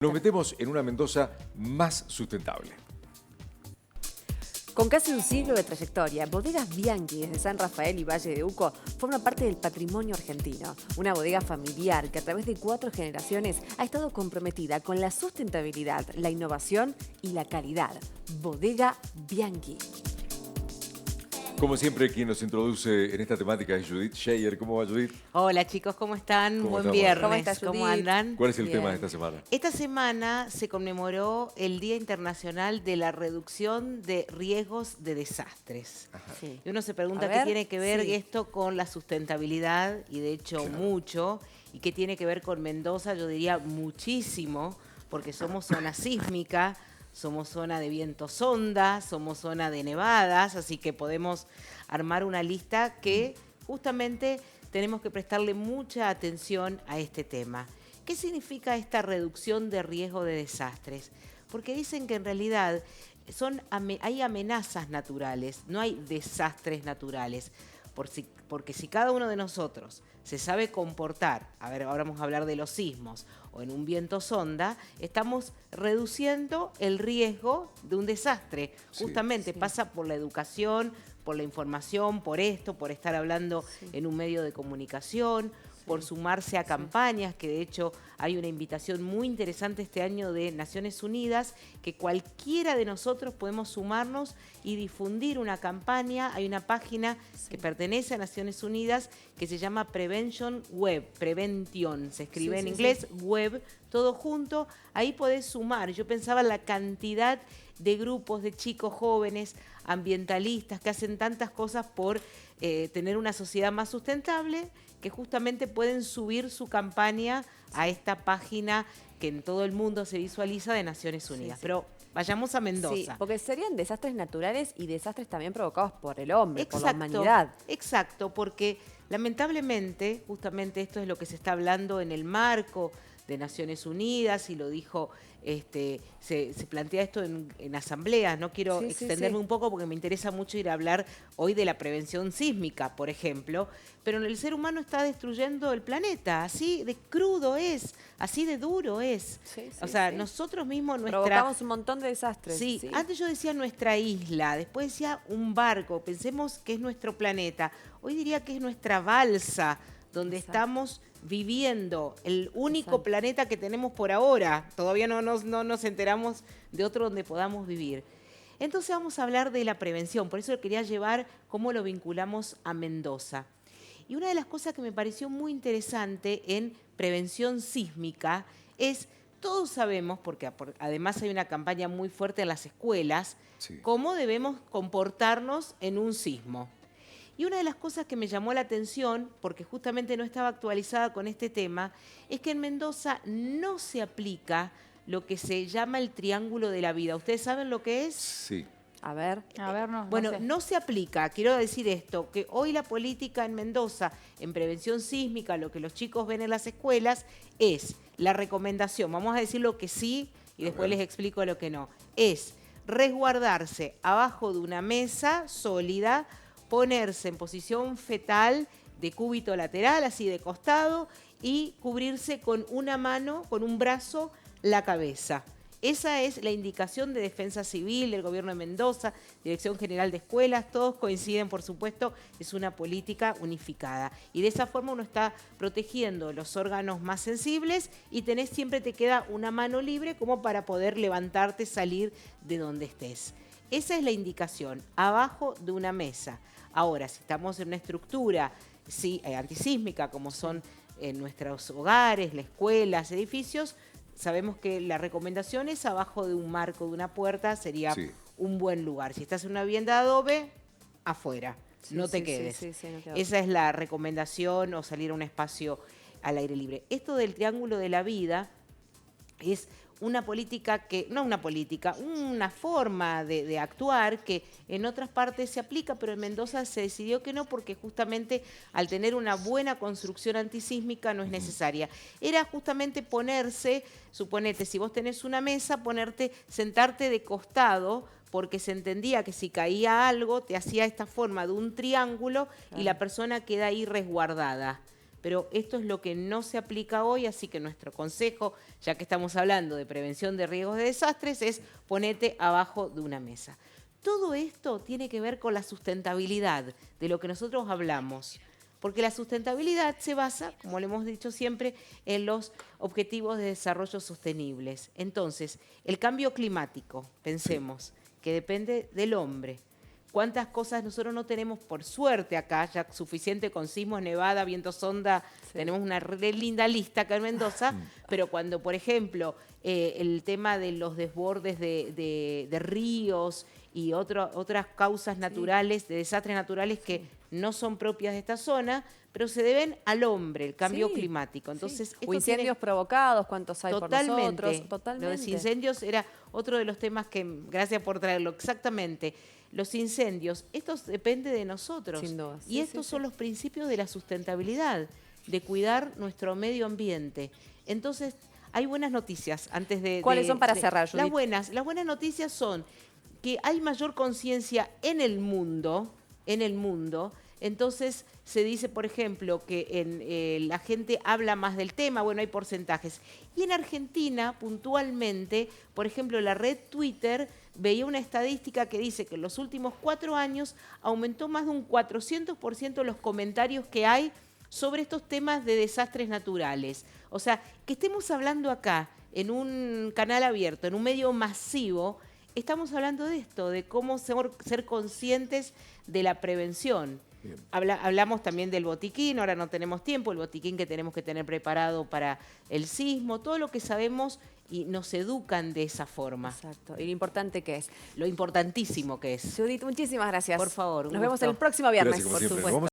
Nos metemos en una Mendoza más sustentable. Con casi un siglo de trayectoria, Bodegas Bianchi desde San Rafael y Valle de Uco forma parte del patrimonio argentino. Una bodega familiar que a través de 4 generaciones ha estado comprometida con la sustentabilidad, la innovación y la calidad. Bodega Bianchi. Como siempre, quien nos introduce en esta temática es Judith Scheyer. ¿Cómo va, Judith? Hola chicos, ¿cómo están? ¿Cómo Buen estamos? viernes. ¿Cómo estás, ¿Cómo Judith? andan? ¿Cuál es el Bien. tema de esta semana? Esta semana se conmemoró el Día Internacional de la Reducción de Riesgos de Desastres. Sí. Y uno se pregunta A qué ver, tiene que ver sí. esto con la sustentabilidad, y de hecho mucho, y qué tiene que ver con Mendoza, yo diría muchísimo, porque somos zona sísmica, somos zona de vientos ondas, somos zona de nevadas, así que podemos armar una lista que justamente tenemos que prestarle mucha atención a este tema. ¿Qué significa esta reducción de riesgo de desastres? Porque dicen que en realidad hay amenazas naturales, no hay desastres naturales. Porque si cada uno de nosotros se sabe comportar, a ver, ahora vamos a hablar de los sismos, o en un viento sonda, estamos reduciendo el riesgo de un desastre. Sí. Justamente Sí. pasa por la educación, por la información, por esto, por estar hablando en un medio de comunicación, por sumarse a campañas, que de hecho hay una invitación muy interesante este año de Naciones Unidas, que cualquiera de nosotros podemos sumarnos y difundir una campaña. Hay una página que pertenece a Naciones Unidas que se llama Prevention Web, Prevention, se escribe Sí, en sí, inglés, web, todo junto. Ahí podés sumar. Yo pensaba en la cantidad de grupos de chicos jóvenes, ambientalistas, que hacen tantas cosas por tener una sociedad más sustentable, que justamente pueden subir su campaña a esta página que en todo el mundo se visualiza de Naciones Unidas. sí. Pero vayamos a Sí, Mendoza. porque serían desastres naturales y desastres también provocados por el hombre, por la Exacto, humanidad. exacto, porque lamentablemente, justamente esto es lo que se está hablando en el marco de Naciones Unidas, y lo dijo, se plantea esto en asambleas. No quiero Sí, sí, extenderme sí. un poco porque me interesa mucho ir a hablar hoy de la prevención sísmica, por ejemplo, pero el ser humano está destruyendo el planeta, así de crudo es, así de duro es. Sí, sí, O sea, sí. nosotros mismos, Provocamos un montón de desastres. Sí, antes yo decía nuestra isla, después decía un barco, pensemos que es nuestro planeta. Hoy diría que es nuestra balsa, donde Exacto. estamos viviendo, el único Exacto. planeta que tenemos por ahora. Todavía no nos enteramos de otro donde podamos vivir. Entonces vamos a hablar de la prevención, por eso quería llevar cómo lo vinculamos a Mendoza. Y una de las cosas que me pareció muy interesante en prevención sísmica es, todos sabemos, porque además hay una campaña muy fuerte en las escuelas, Sí. cómo debemos comportarnos en un sismo. Y una de las cosas que me llamó la atención, porque justamente no estaba actualizada con este tema, es que en Mendoza no se aplica lo que se llama el triángulo de la vida. ¿Ustedes saben lo que es? Sí. A ver. Bueno, sé. no se aplica. Quiero decir esto, que hoy la política en Mendoza, en prevención sísmica, lo que los chicos ven en las escuelas, es la recomendación, vamos a decir lo que sí y después les explico lo que no, es resguardarse abajo de una mesa sólida, ponerse en posición fetal de cúbito lateral, así de costado, y cubrirse con una mano, con un brazo, la cabeza. Esa es la indicación de Defensa Civil del Gobierno de Mendoza, Dirección General de Escuelas, todos coinciden, por supuesto, es una política unificada. Y de esa forma uno está protegiendo los órganos más sensibles y siempre te queda una mano libre como para poder levantarte, salir de donde estés. Esa es la indicación, abajo de una mesa. Ahora, si estamos en una estructura antisísmica, como son en nuestros hogares, las escuelas, edificios, sabemos que la recomendación es abajo de un marco de una puerta, sería un buen lugar. Si estás en una vivienda de adobe, afuera, Sí, no te sí, quedes. sí, no queda Esa es la recomendación, o salir a un espacio al aire libre. Esto del triángulo de la vida es una política una forma de actuar que en otras partes se aplica, pero en Mendoza se decidió que no, porque justamente al tener una buena construcción antisísmica no es necesaria. Era justamente ponerse, suponete, si vos tenés una mesa, sentarte de costado, porque se entendía que si caía algo, te hacía esta forma de un triángulo y la persona queda ahí resguardada. pero esto es lo que no se aplica hoy, así que nuestro consejo, ya que estamos hablando de prevención de riesgos de desastres, es ponete abajo de una mesa. Todo esto tiene que ver con la sustentabilidad de lo que nosotros hablamos, porque la sustentabilidad se basa, como le hemos dicho siempre, en los objetivos de desarrollo sostenibles. Entonces, el cambio climático, pensemos, que depende del hombre. ¿Cuántas cosas nosotros no tenemos, por suerte acá, ya suficiente con sismos, nevada, vientos onda? Tenemos una re linda lista acá en Mendoza, pero cuando, por ejemplo, el tema de los desbordes de ríos y otras causas naturales, de desastres naturales que no son propias de esta zona, pero se deben al hombre, el cambio climático. Entonces, o incendios provocados, ¿cuántos hay por nosotros? Totalmente. Lo de los incendios era otro de los temas que, gracias por traerlo, exactamente. Los incendios, esto depende de nosotros. Sin duda. Y estos son los principios de la sustentabilidad, de cuidar nuestro medio ambiente. Entonces, hay buenas noticias antes de... ¿Cuáles son para cerrar, Judith? Las buenas noticias son que hay mayor conciencia en el mundo, entonces se dice, por ejemplo, que la gente habla más del tema, bueno, hay porcentajes. Y en Argentina, puntualmente, por ejemplo, la red Twitter veía una estadística que dice que en los últimos 4 años aumentó más de un 400% los comentarios que hay sobre estos temas de desastres naturales. O sea, que estemos hablando acá, en un canal abierto, en un medio masivo, estamos hablando de esto, de cómo ser conscientes de la prevención. Hablamos también del botiquín, ahora no tenemos tiempo, el botiquín que tenemos que tener preparado para el sismo, todo lo que sabemos y nos educan de esa forma. Exacto, y lo importante que es. Lo importantísimo que es. Judith, muchísimas gracias. Por favor, un Nos vemos gusto. el próximo viernes, Gracias, como por siempre. supuesto.